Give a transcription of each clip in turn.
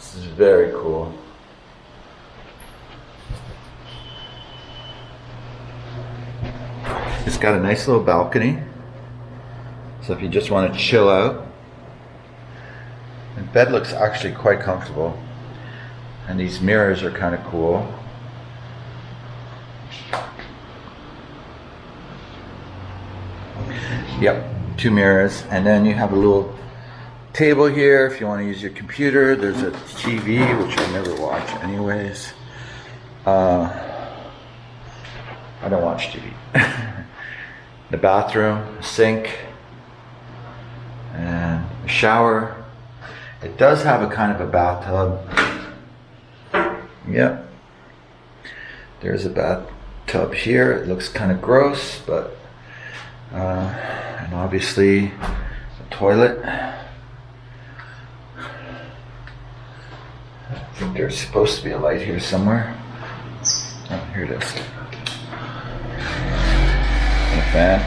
This is very cool. It's got a nice little balcony. So if you just want to chill out. The bed looks actually quite comfortable. And these mirrors are kind of cool. Yep, 2 mirrors. And then you have a little table here if you want to use your computer. There's a TV, which I never watch anyways. I don't watch TV. The bathroom, sink, and a shower. It does have a kind of a bathtub. Yep. There's a bathtub here. It looks kind of gross, but and obviously a toilet. I think there's supposed to be a light here somewhere. Oh, here it is. And a fan.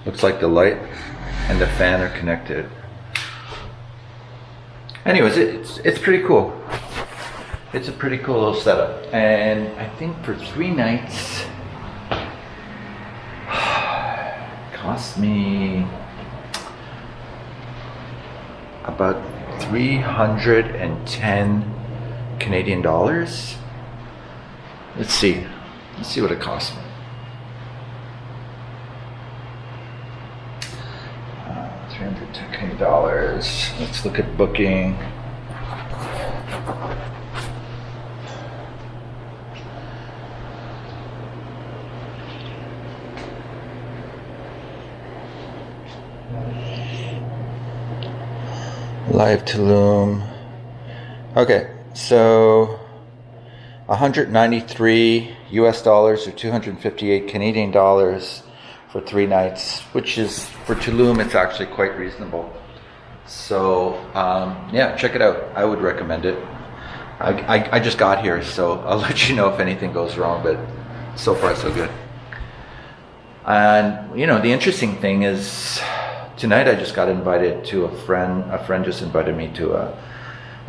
Looks like the light and the fan are connected. Anyways, it's pretty cool. It's a pretty cool little setup. And I think for 3 nights, it cost me about 310 Canadian dollars. Let's see what it cost me. 310 Canadian dollars. Let's look at booking. Live Tulum. Okay, so 193 US dollars or 258 Canadian dollars for 3 nights, which is, for Tulum, it's actually quite reasonable. So, yeah, check it out. I would recommend it. I just got here, so I'll let you know if anything goes wrong, but so far so good. And, you know, the interesting thing is, tonight I just got invited to a friend just invited me to a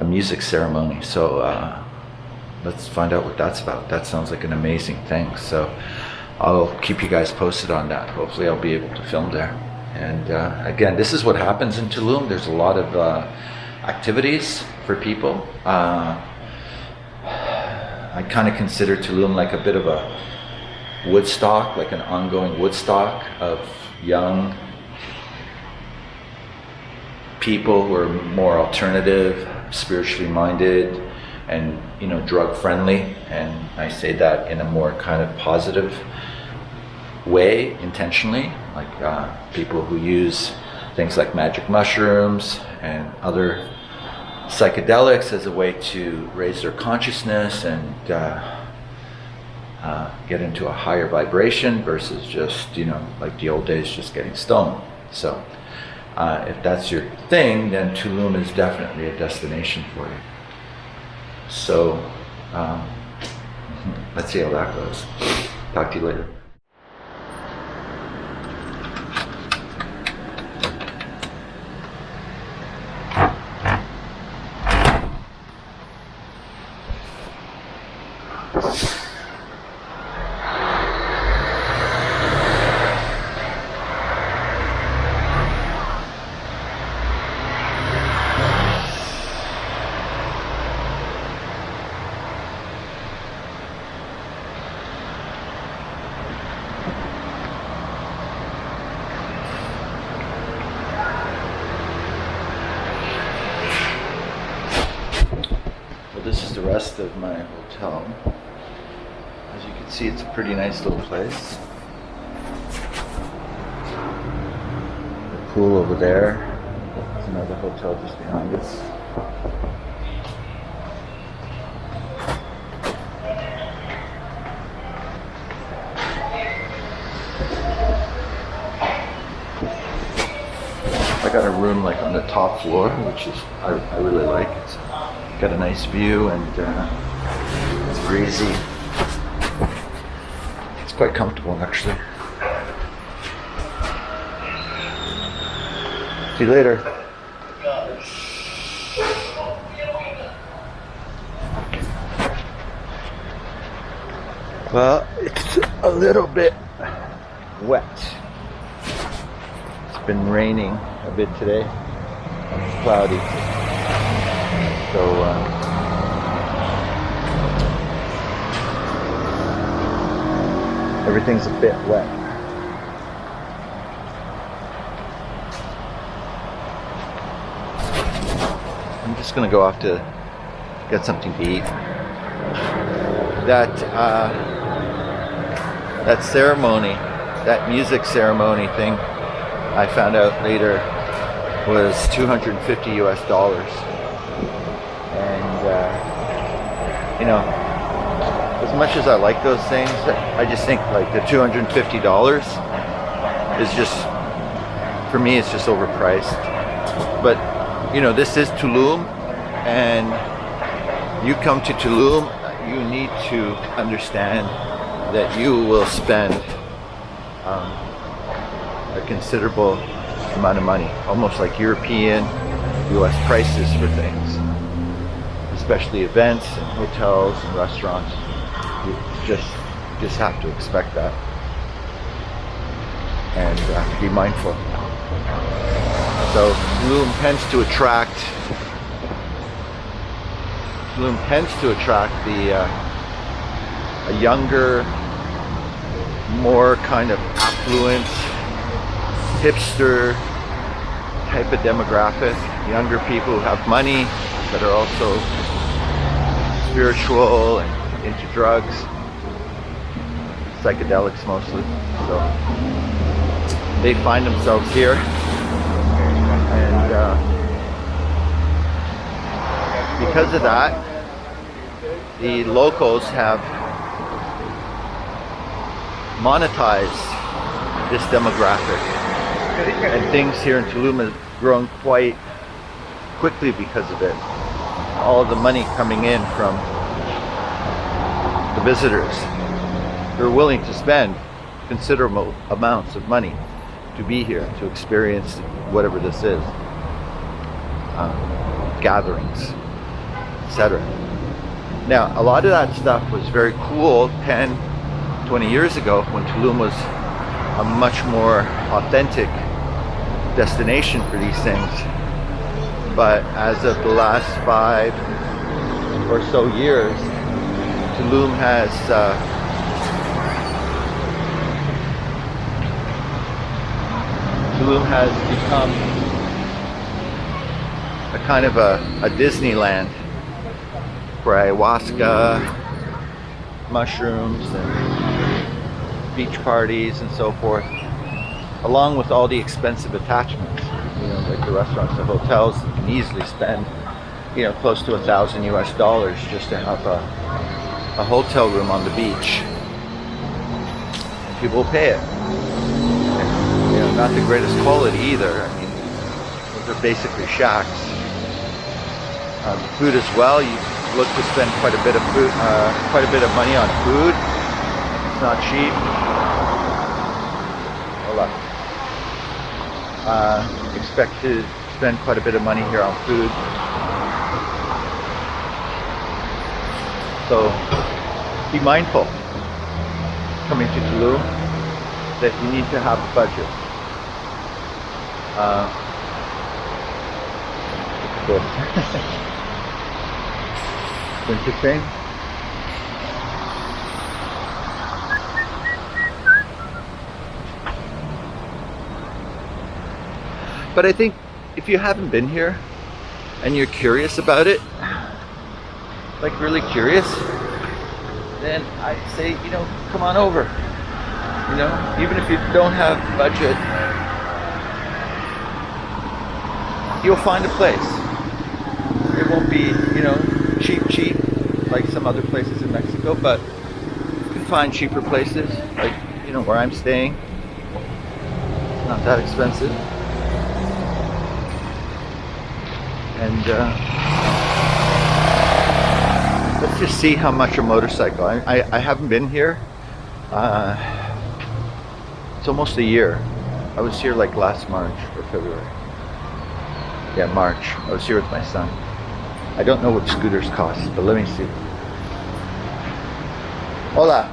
music ceremony. So let's find out what that's about. That sounds like an amazing thing. So I'll keep you guys posted on that. Hopefully I'll be able to film there. And again, this is what happens in Tulum. There's a lot of activities for people. I kind of consider Tulum like a bit of a Woodstock, like an ongoing Woodstock of young people who are more alternative, spiritually minded, and, you know, drug friendly. And I say that in a more kind of positive way, intentionally, like people who use things like magic mushrooms and other psychedelics as a way to raise their consciousness and get into a higher vibration versus just, you know, like the old days, just getting stoned. So if that's your thing, then Tulum is definitely a destination for you. So let's see how that goes. Talk to you later. This is the rest of my hotel. As you can see, it's a pretty nice little place. The pool over there. There's another hotel just behind us. I got a room like on the top floor, which is I really like. It's got a nice view and it's breezy. It's quite comfortable actually. See you later. Well, it's a little bit wet. It's been raining a bit today. It's cloudy. So everything's a bit wet. I'm just gonna go off to get something to eat. That ceremony, that music ceremony thing, I found out later was $250 US. And you know, as much as I like those things, I just think like the $250 is just, for me, it's just overpriced. But you know, this is Tulum, and you come to Tulum, you need to understand that you will spend a considerable amount of money, almost like European, US prices for things, especially events and hotels and restaurants. You just have to expect that and be mindful. So Tulum tends to attract a younger, more kind of affluent, hipster type of demographic. Younger people who have money that are also spiritual and into drugs, psychedelics mostly. So they find themselves here, and because of that, the locals have monetized this demographic, and things here in Tulum have grown quite quickly because of it. All of the money coming in from the visitors, they're willing to spend considerable amounts of money to be here, to experience whatever this is, gatherings, etc. Now, a lot of that stuff was very cool 10, 20 years ago when Tulum was a much more authentic destination for these things. But as of the last 5 or so years, Tulum has become a kind of a Disneyland for ayahuasca, mushrooms, and beach parties and so forth, along with all the expensive attachments. You know, like the restaurants, the hotels, you can easily spend, you know, close to $1,000 US just to have a hotel room on the beach. And people will pay it. And, you know, not the greatest quality either. I mean, those are basically shacks. Food as well. You look to spend quite a bit of money on food. It's not cheap. Hola. Expect to spend quite a bit of money here on food. So be mindful coming to Tulum that you need to have a budget. Look at this. Interesting. But I think if you haven't been here and you're curious about it, like really curious, then I'd say, you know, come on over. You know, even if you don't have budget, you'll find a place. It won't be, you know, cheap like some other places in Mexico, but you can find cheaper places, like, you know, where I'm staying. It's not that expensive. And let's just see how much a motorcycle. I haven't been here. It's almost a year. I was here like last March or February. Yeah, March. I was here with my son. I don't know what scooters cost, but let me see. Hola.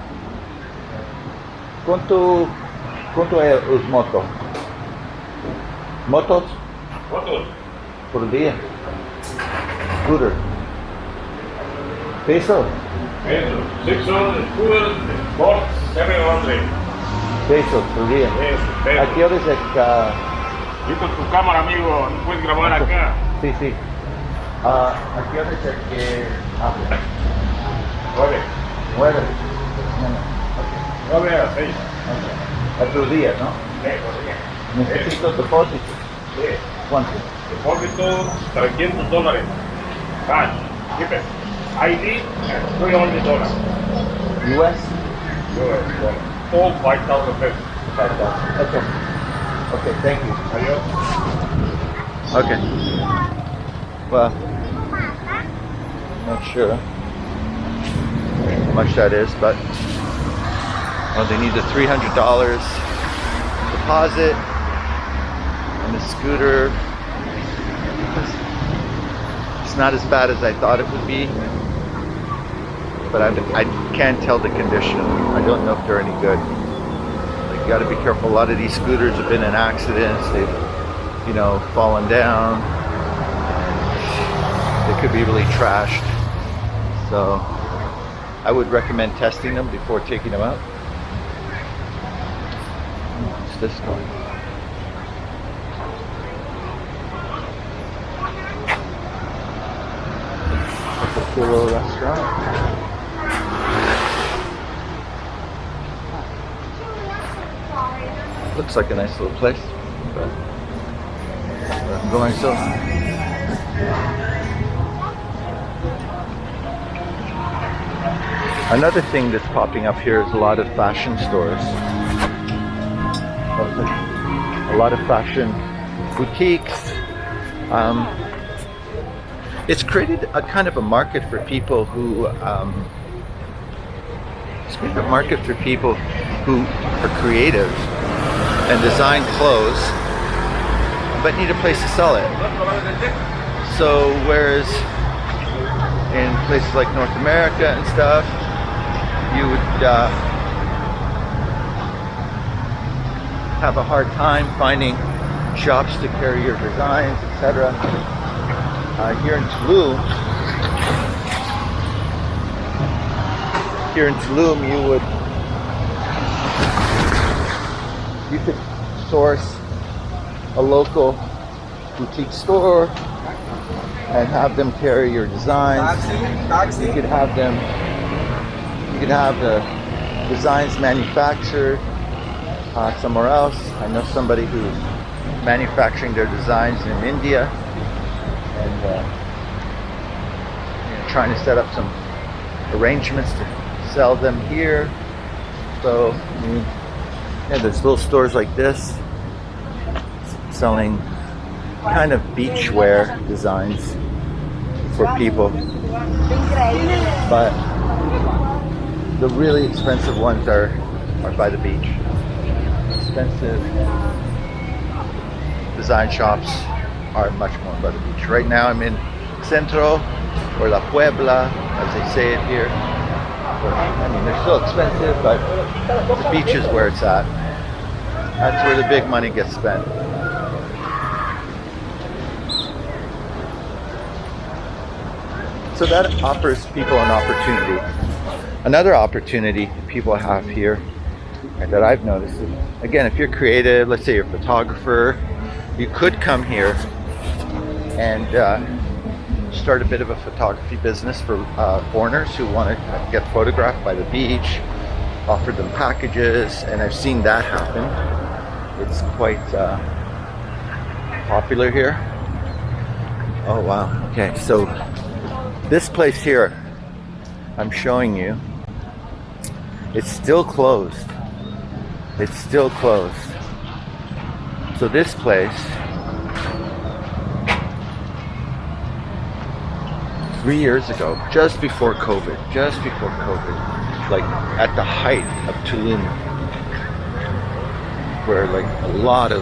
Quanto, quanto é os motos? Motos ¿Cuántos? por dia? Scooter. Peso? Eso. 600 scooters, box 700. Peso por dia. Eso, ¿A qué horas es que... Y con tu cámara, amigo, no puedes grabar acá. Sí, sí. ¿A qué horas es que abre? 9. 9. 9 a 6. A tu día, ¿no? Necesito depósito. Sí. ¿Cuánto? Depósito $300. Cash. Keep it. ID, $300. US? All 5,000 pesos. Okay. Okay, thank you. Adiós. Okay. Well, not sure how much that is, but well, they need the $300 deposit and the scooter. It's not as bad as I thought it would be, but I can't tell the condition. I don't know if they're any good. Like, you got to be careful. A lot of these scooters have been in accidents. They've, you know, fallen down. They could be really trashed. So I would recommend testing them before taking them out. What's this going? It's a cool little restaurant. Looks like a nice little place, but I'm going so. Another thing that's popping up here is a lot of fashion stores. A lot of fashion boutiques. It's created a kind of a market for people who are creative and design clothes but need a place to sell it. So whereas in places like North America and stuff, you would have a hard time finding shops to carry your designs, etc. Here in Tulum, you could source a local boutique store and have them carry your designs. You could have the designs manufactured somewhere else. I know somebody who's manufacturing their designs in India and trying to set up some arrangements to sell them here. So yeah, there's little stores like this selling kind of beachwear designs for people, but the really expensive ones are by the beach. Expensive design shops are much more by the beach. Right now I'm in Centro, or La Puebla, as they say it here. I mean, they're still expensive, but the beach is where it's at. That's where the big money gets spent. So that offers people an opportunity. Another opportunity people have here, and that I've noticed, is, again, if you're creative, let's say you're a photographer, you could come here and start a bit of a photography business for foreigners who want to get photographed by the beach, offer them packages, and I've seen that happen. It's quite popular here. Oh wow, okay, so this place here I'm showing you, it's still closed. It's still closed. So this place, 3 years ago, just before COVID, like at the height of Tulum, where like a lot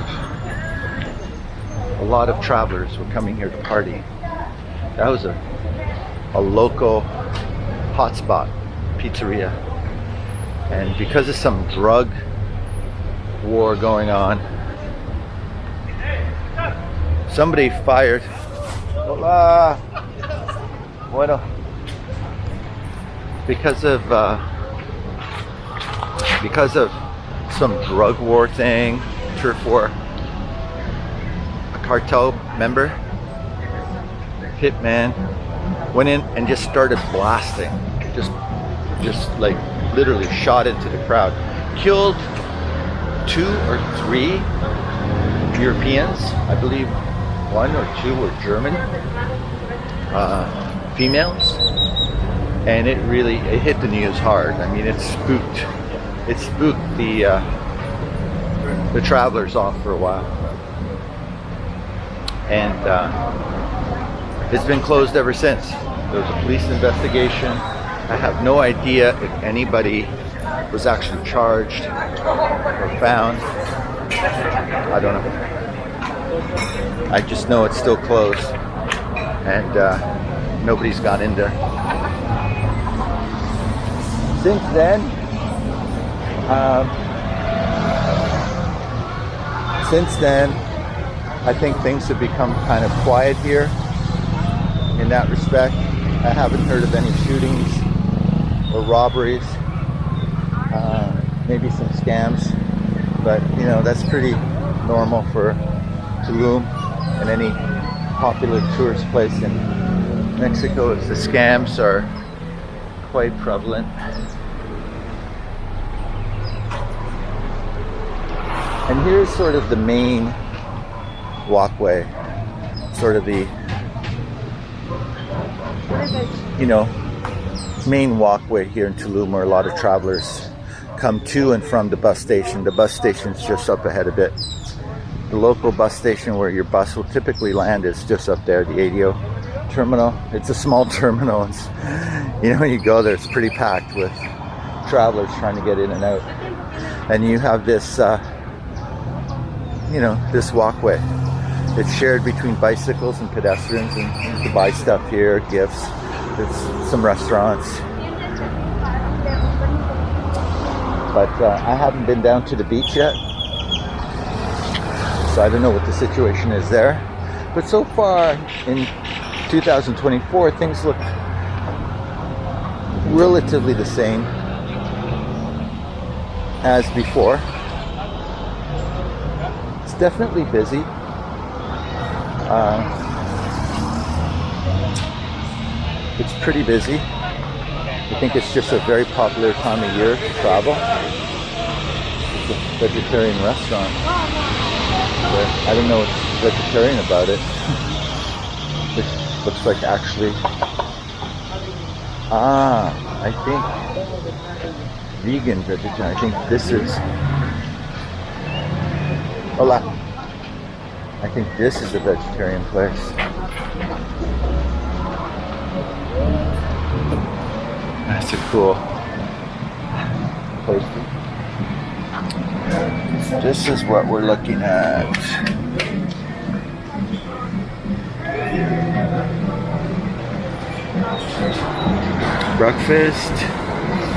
of travelers were coming here to party. That was a local hotspot pizzeria, and because of some drug war going on. Somebody fired. Hola. Bueno. Because of some drug war thing, turf war, a cartel member, hitman, went in and just started blasting, just like literally shot into the crowd, killed 2 or 3 Europeans, I believe 1 or 2 were German females, and it hit the news hard. I mean, it spooked the travelers off for a while, and it's been closed ever since. There was a police investigation. I have no idea if anybody was actually charged or found. I don't know. I just know it's still closed, and nobody's got in there. Since then, I think things have become kind of quiet here in that respect. I haven't heard of any shootings or robberies, maybe some scams, but you know, that's pretty normal for Tulum and any popular tourist place in Mexico, as the scams are quite prevalent. And here's sort of the main walkway, sort of the, you know, main walkway here in Tulum, where a lot of travelers come to and from the bus station. The bus station's just up ahead a bit. The local bus station where your bus will typically land is just up there, the ADO terminal. It's a small terminal. It's, you know, when you go there, it's pretty packed with travelers trying to get in and out. And you have this, you know, this walkway. It's shared between bicycles and pedestrians, and you can buy stuff here, gifts. There's some restaurants. But I haven't been down to the beach yet, so I don't know what the situation is there. But so far in 2024, things look relatively the same as before. It's definitely busy. It's pretty busy. I think it's just a very popular time of year to travel. It's a vegetarian restaurant. But I don't know what's vegetarian about it. It looks like actually... I think vegan vegetarian. I think this is... Hola. I think this is a vegetarian place. That's a cool poster. This is what we're looking at. Breakfast,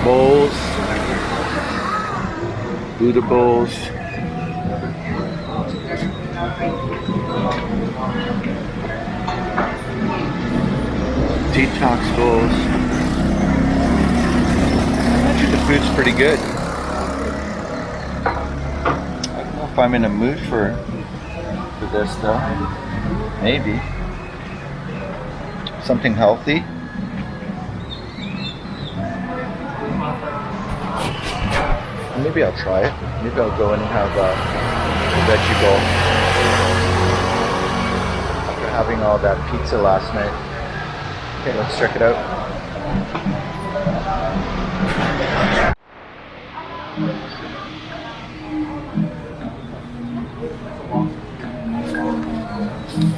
bowls, Buddha bowls. Detox bowls. Actually, the food's pretty good. I don't know if I'm in a mood for this though. Maybe something healthy. Maybe I'll try it. Maybe I'll go in and have a veggie bowl after having all that pizza last night. Okay, let's check it out.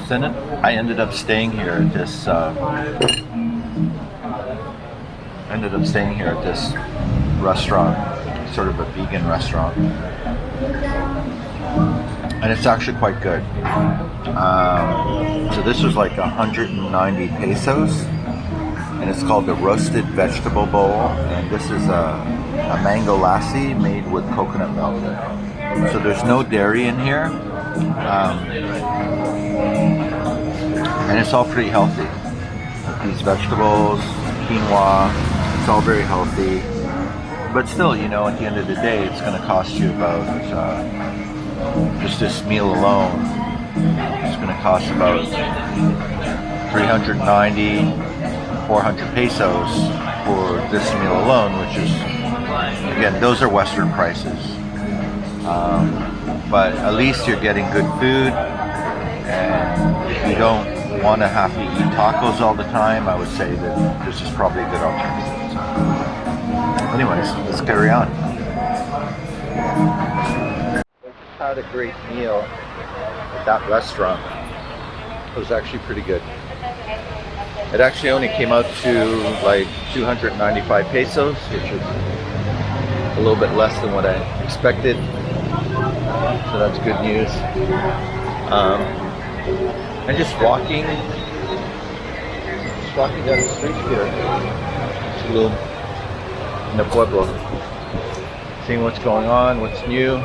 Then I ended up staying here at this. Restaurant, sort of a vegan restaurant, and it's actually quite good. So this was like 190 pesos, and it's called the roasted vegetable bowl, and this is a mango lassi made with coconut milk. So there's no dairy in here, and it's all pretty healthy. These vegetables, quinoa, it's all very healthy. But still, you know, at the end of the day, it's going to cost you about, just this meal alone, it's going to cost about 390, 400 pesos for this meal alone, which is, again, those are Western prices. But at least you're getting good food, and if you don't want to have to eat tacos all the time, I would say that this is probably a good alternative. So, anyways, let's carry on. I had a great meal at that restaurant. It was actually pretty good. It actually only came out to like 295 pesos, which is a little bit less than what I expected. So that's good news. And just walking down the street here, Tulum, in the Pueblo, seeing what's going on, what's new.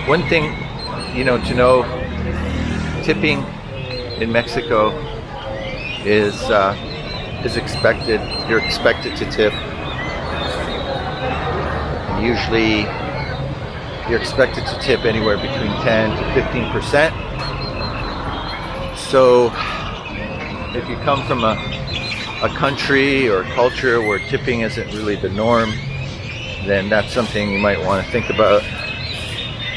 One thing, you know, to know, tipping in Mexico is expected. You're expected to tip. Usually, you're expected to tip anywhere between 10 to 15%. So, if you come from a country or a culture where tipping isn't really the norm, then that's something you might want to think about.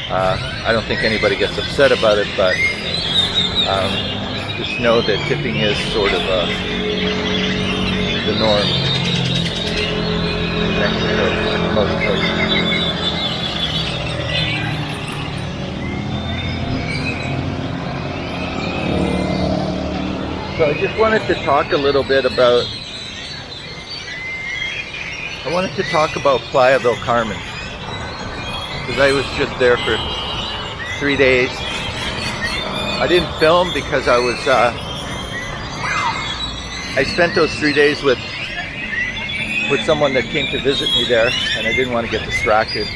I don't think anybody gets upset about it, but just know that tipping is sort of the norm in Mexico, in most places. So I just wanted to talk a little bit about, Playa del Carmen, because I was just there for 3 days. I didn't film because I spent those 3 days with someone that came to visit me there, and I didn't want to get distracted,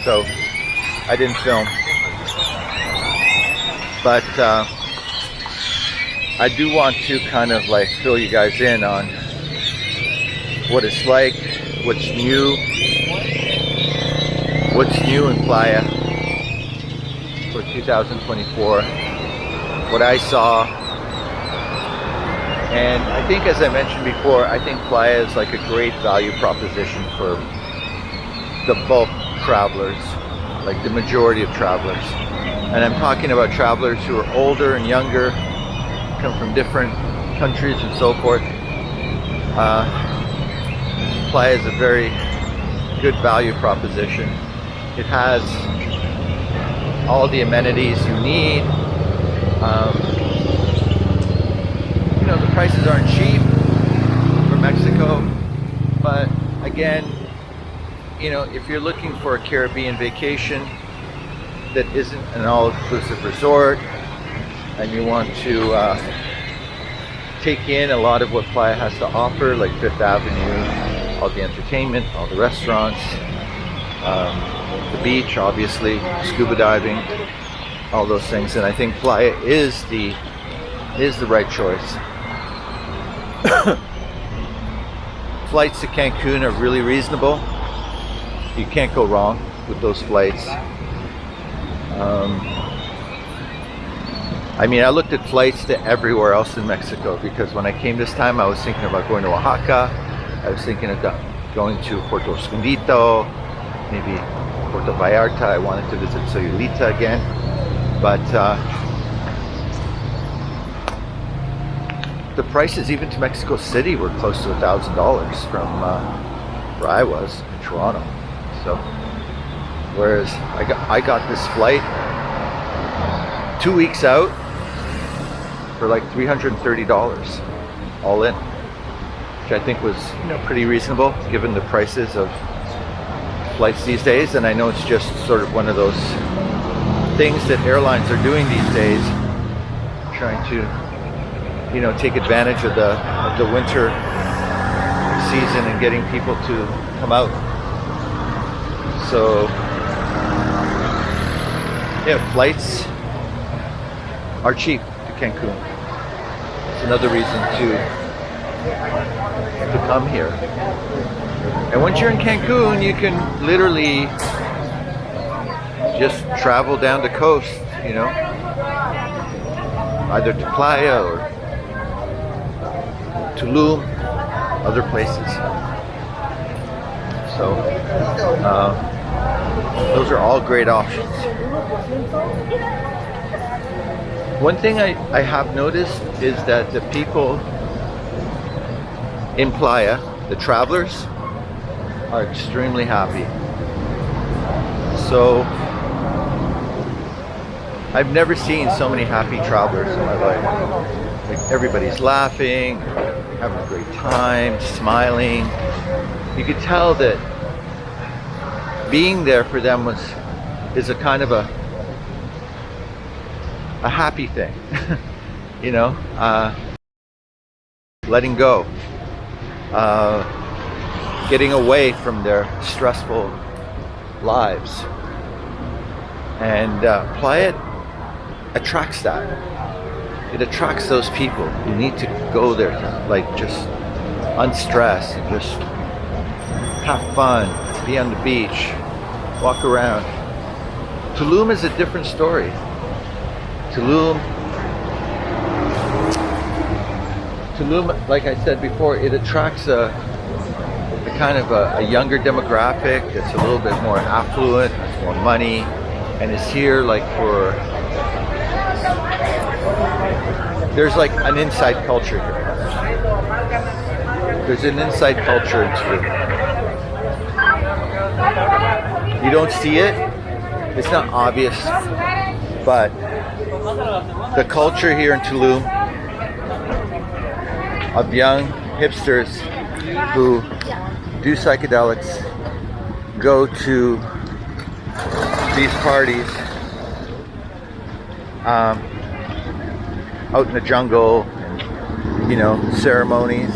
so I didn't film. But I do want to kind of like fill you guys in on what it's like, what's new in Playa for 2024, what I saw. And I think, as I mentioned before, I think Playa is like a great value proposition for the bulk travelers, like the majority of travelers. And I'm talking about travelers who are older and younger, come from different countries and so forth. Playa is a very good value proposition. It has all the amenities you need. You know, the prices aren't cheap for Mexico, but again, you know, if you're looking for a Caribbean vacation that isn't an all-inclusive resort, and you want to take in a lot of what Playa has to offer, like Fifth Avenue, all the entertainment, all the restaurants, the beach, obviously, scuba diving, all those things, and I think Playa is the right choice. Flights to Cancun are really reasonable. You can't go wrong with those flights. I mean, I looked at flights to everywhere else in Mexico, because when I came this time, I was thinking about going to Oaxaca. I was thinking of going to Puerto Escondido, maybe Puerto Vallarta. I wanted to visit Sayulita again, but the prices even to Mexico City were close to $1,000 from where I was in Toronto. So, whereas I got this flight 2 weeks out for like $330 all in, which I think was, you know, pretty reasonable given the prices of flights these days. And I know it's just sort of one of those things that airlines are doing these days, trying to take advantage of the winter season and getting people to come out. So yeah, flights are cheap to Cancun. It's another reason to come here. And once you're in Cancun, you can literally just travel down the coast, either to Playa or Tulum, other places. So those are all great options. One thing I have noticed is that the people in Playa, the travelers, are extremely happy. So I've never seen so many happy travelers in my life. Like, everybody's laughing, having a great time, smiling. You could tell that being there for them is a kind of a happy thing. Letting go, getting away from their stressful lives. And Playa attracts that. It attracts those people who need to go there to just unstress and just have fun, be on the beach, walk around. Tulum is a different story. Tulum, like I said before, it attracts a kind of a younger demographic that's a little bit more affluent, has more money, and is here there's like an inside culture here. There's an inside culture in Tulum. You don't see it, it's not obvious, but the culture here in Tulum of young hipsters who do psychedelics, go to these parties out in the jungle, and, ceremonies,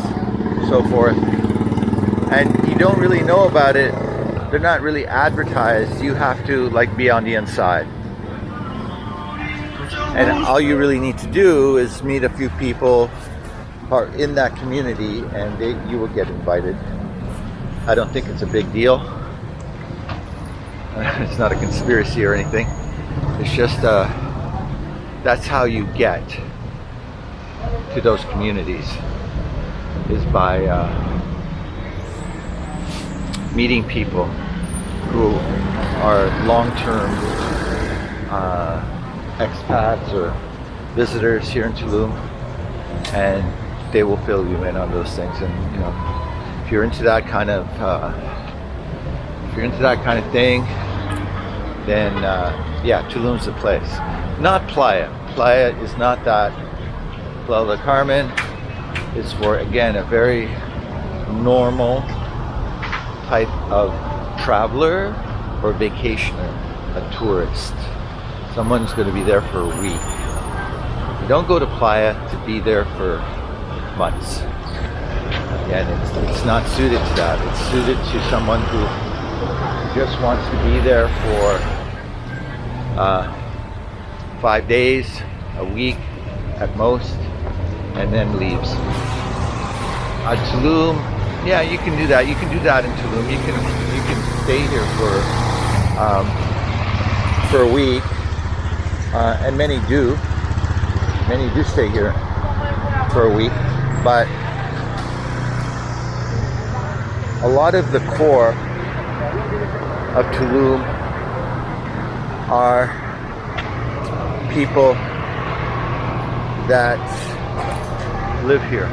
so forth. And you don't really know about it. They're not really advertised. You have to be on the inside. And all you really need to do is meet a few people who are in that community, and you will get invited. I don't think it's a big deal. It's not a conspiracy or anything. It's just that's how you get to those communities, is by meeting people who are long-term expats or visitors here in Tulum, and they will fill you in on those things. And if you're into that kind of thing, then Tulum's the place. Not Playa. Playa is not that. Playa del Carmen is for, again, a very normal type of traveler or vacationer, a tourist. Someone's going to be there for a week. You don't go to Playa to be there for months. Again, it's not suited to that. It's suited to someone who just wants to be there for 5 days, a week at most, and then leaves. Tulum, yeah, you can do that. You can do that in Tulum. You can stay here for a week, and many do. Many do stay here for a week, but a lot of the core of Tulum are people that live here.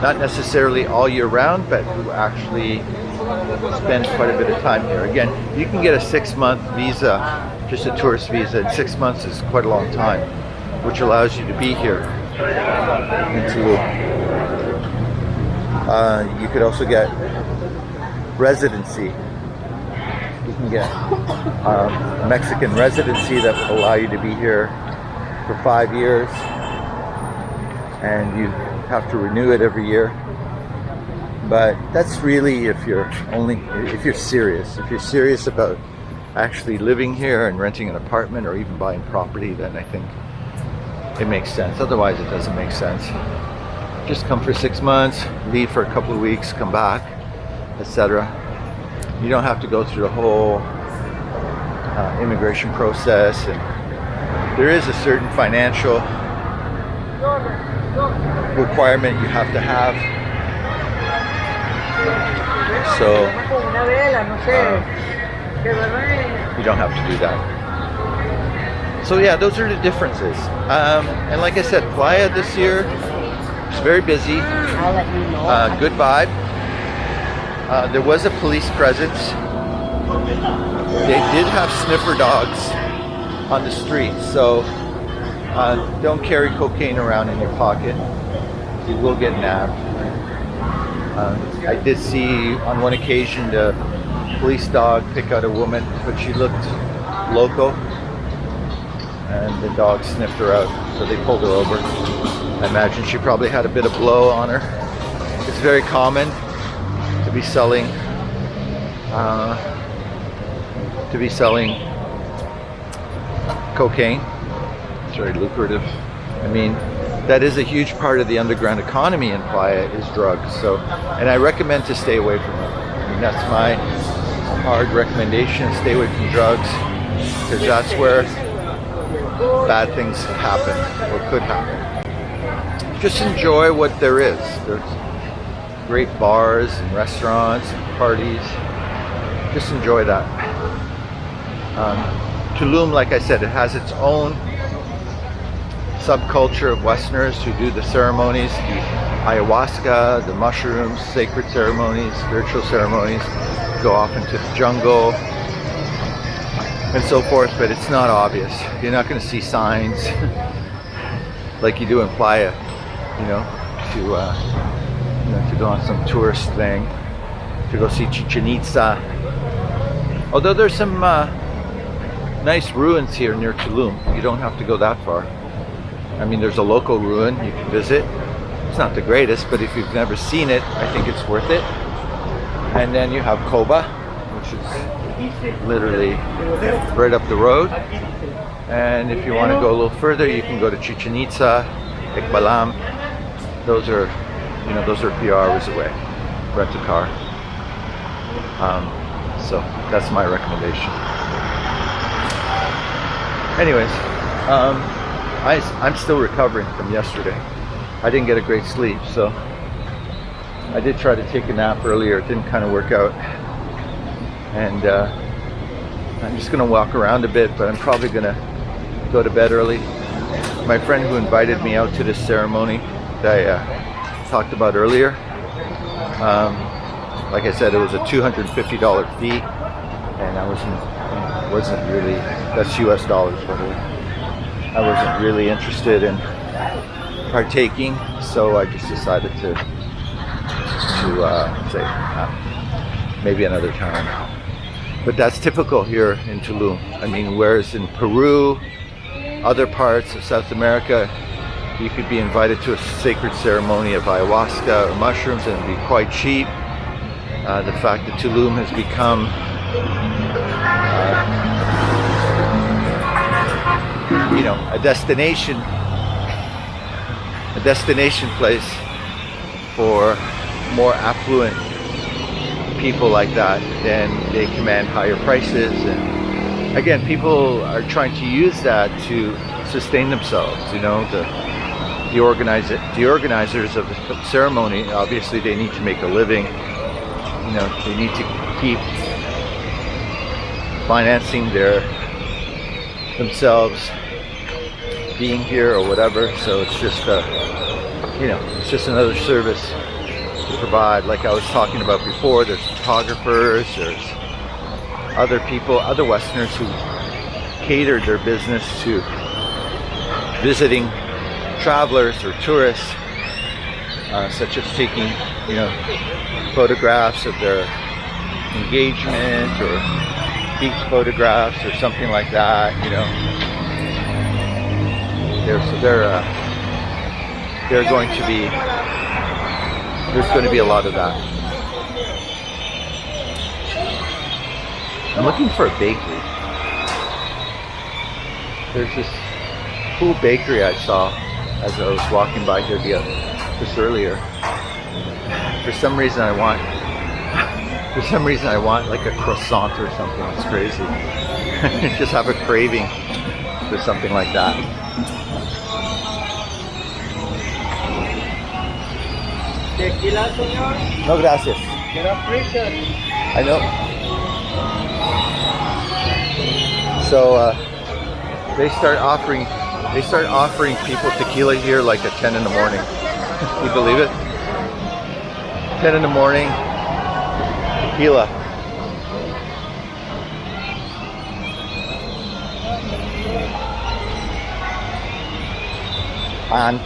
Not necessarily all year round, but who actually spend quite a bit of time here. Again, you can get a 6-month visa, just a tourist visa, and 6 months is quite a long time, which allows you to be here in Tulum. You could also get residency. You can get Mexican residency that will allow you to be here for 5 years. and you have to renew it every year. But that's really if you're serious. If you're serious about actually living here and renting an apartment or even buying property, then I think it makes sense. Otherwise, it doesn't make sense. Just come for 6 months, leave for a couple of weeks, come back, etc. You don't have to go through the whole immigration process, and there is a certain financial requirement you have to have. So you don't have to do that. So yeah, those are the differences. And like I said, Playa this year is very busy. Good vibe. There was a police presence. They did have sniffer dogs on the street, so don't carry cocaine around in your pocket. You will get nabbed. I did see on one occasion the police dog pick out a woman, but she looked local, and the dog sniffed her out, so they pulled her over. I imagine she probably had a bit of blow on her. It's very common to be selling cocaine. It's very lucrative. I mean, that is a huge part of the underground economy in Playa is drugs. So, and I recommend to stay away from it. I mean, that's my hard recommendation: stay away from drugs, because that's where bad things happen or could happen. Just enjoy what there is. There's great bars and restaurants and parties. Just enjoy that. Tulum, like I said, it has its own subculture of Westerners who do the ceremonies, the ayahuasca, the mushrooms, sacred ceremonies, spiritual ceremonies, go off into the jungle and so forth, but it's not obvious. You're not going to see signs like you do in Playa, to go on some tourist thing, to go see Chichen Itza. Although there's some nice ruins here near Tulum. You don't have to go that far. I mean, there's a local ruin you can visit. It's not the greatest, but if you've never seen it, I think it's worth it. And then you have Koba, which is literally right up the road. And if you want to go a little further, you can go to Chichen Itza, Ekbalam. Those are a few hours away. Rent a car. So that's my recommendation. Anyways, I'm still recovering from yesterday. I didn't get a great sleep, so I did try to take a nap earlier. It didn't kind of work out. And I'm just going to walk around a bit, but I'm probably going to go to bed early. My friend who invited me out to this ceremony that I talked about earlier, like I said, it was a $250 fee, and I wasn't really, that's US dollars by the way. I wasn't really interested in partaking, so I just decided to say maybe another time. But that's typical here in Tulum. I mean, whereas in Peru, other parts of South America, you could be invited to a sacred ceremony of ayahuasca or mushrooms and it'd be quite cheap. The fact that Tulum has become a destination place for more affluent people like that, then they command higher prices. And again, people are trying to use that to sustain themselves. The organizers of the ceremony, obviously they need to make a living. They need to keep financing themselves being here or whatever. So it's just it's just another service to provide. Like I was talking about before, there's photographers, there's other people, other Westerners who catered their business to visiting travelers or tourists, such as taking photographs of their engagement or beach photographs or something like there's going to be a lot of that. I'm looking for a bakery. There's this cool bakery I saw as I was walking by here just earlier. For some reason I want like a croissant or something. It's crazy. Just have a craving for something like that. Tequila, señor. No, gracias. Quiero prison. I know. So they start offering people tequila here like at 10 in the morning. You believe it? 10 in the morning, tequila.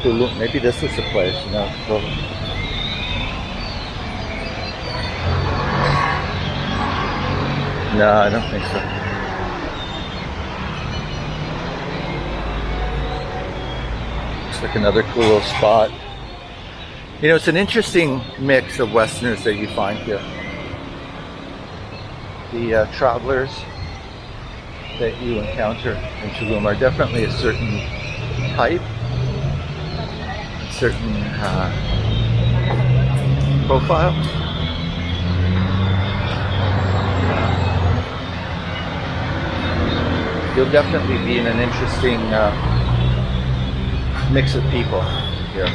Tulum. Maybe this is the place. No. No, I don't think so. Looks like another cool little spot. You know, it's an interesting mix of Westerners that you find here. The travelers that you encounter in Tulum are definitely a certain type, a certain profile. You'll definitely be in an interesting mix of people here.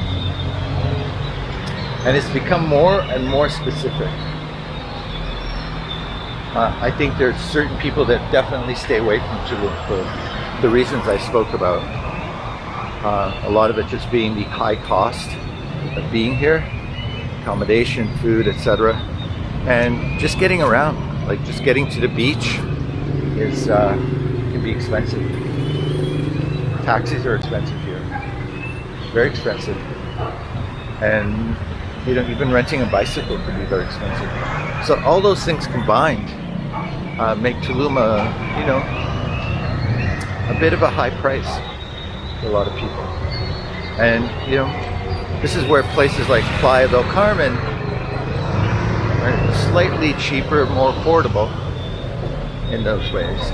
And it's become more and more specific. I think there's certain people that definitely stay away from Tulum for the reasons I spoke about. A lot of it just being the high cost of being here, accommodation, food, etc. And just getting around, like just getting to the beach is can be expensive. Taxis are expensive here, very expensive. And you know, even renting a bicycle can be very expensive. So all those things combined make Tulum a bit of a high price for a lot of people. And you know, this is where places like Playa del Carmen are slightly cheaper, more affordable in those ways.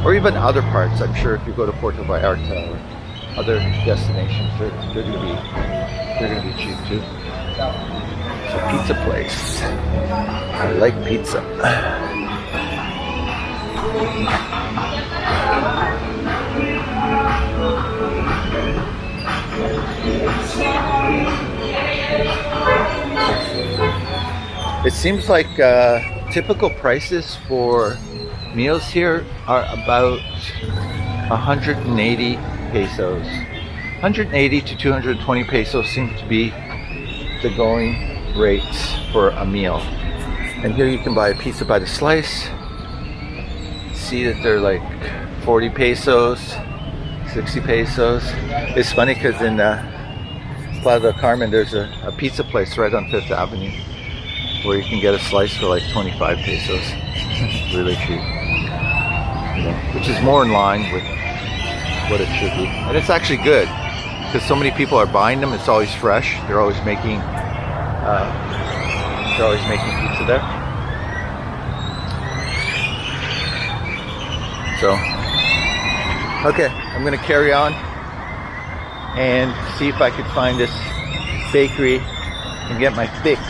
Or even other parts. I'm sure if you go to Puerto Vallarta or other destinations, they're going to be cheap too. It's a pizza place. I like pizza. It seems like typical prices for meals here are about 180 pesos. 180 to 220 pesos seems to be the going rates for a meal. And here you can buy a pizza by the slice. See that they're like 40 pesos, 60 pesos. It's funny because in Playa del Carmen there's a pizza place right on 5th Avenue where you can get a slice for like 25 pesos. Really cheap. You know, which is more in line with what it should be. And it's actually good because so many people are buying them. It's always fresh. They're always making pizza there. So, okay, I'm gonna carry on and see if I could find this bakery and get my fix.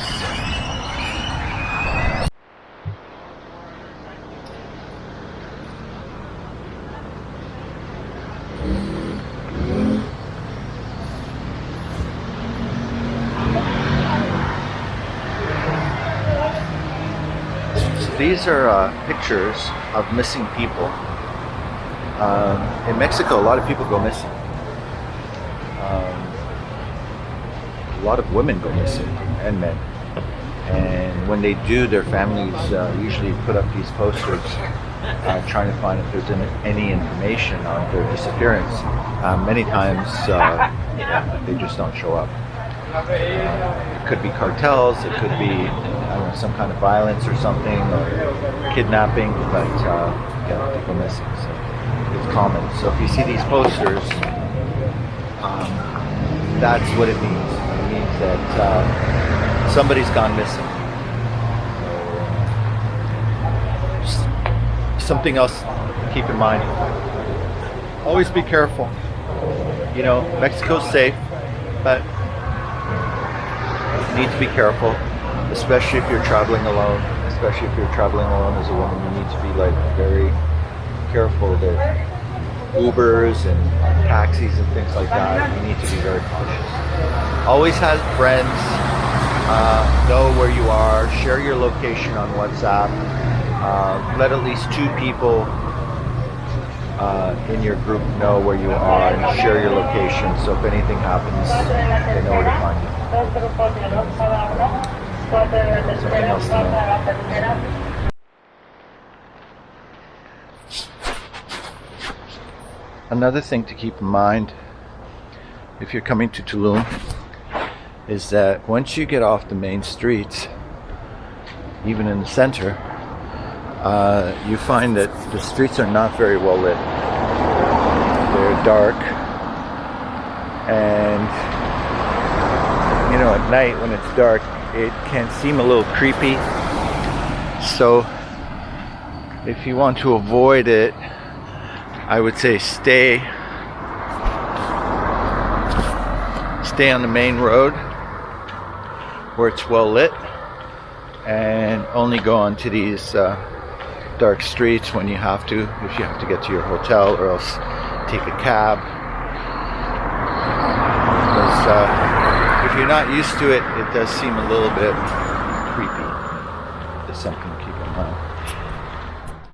These are pictures of missing people. In Mexico, a lot of people go missing. A lot of women go missing, and men. And when they do, their families usually put up these posters trying to find if there's any information on their disappearance. Many times they just don't show up. It could be cartels, it could be some kind of violence or something, or kidnapping, but yeah, people missing, so it's common. So if you see these posters, that's what it means. It means that somebody's gone missing. Just something else to keep in mind. Always be careful. You know, Mexico's safe, but you need to be careful, especially if you're traveling alone. Especially if you're traveling alone as a woman, you need to be like very careful that Ubers and taxis and things like that, you need to be very cautious. Always have friends, know where you are, share your location on WhatsApp, let at least 2 people in your group know where you are and share your location, so if anything happens, they know where to find you. Something else to know. Another thing to keep in mind if you're coming to Tulum is that once you get off the main streets, even in the center, you find that the streets are not very well lit. They're dark, and you know, at night when it's dark, it can seem a little creepy. So if you want to avoid it, I would say stay on the main road where it's well lit, and only go onto these dark streets when you have to, if you have to get to your hotel, or else take a cab. Because if you're not used to it, it does seem a little bit creepy. Just something to keep in mind.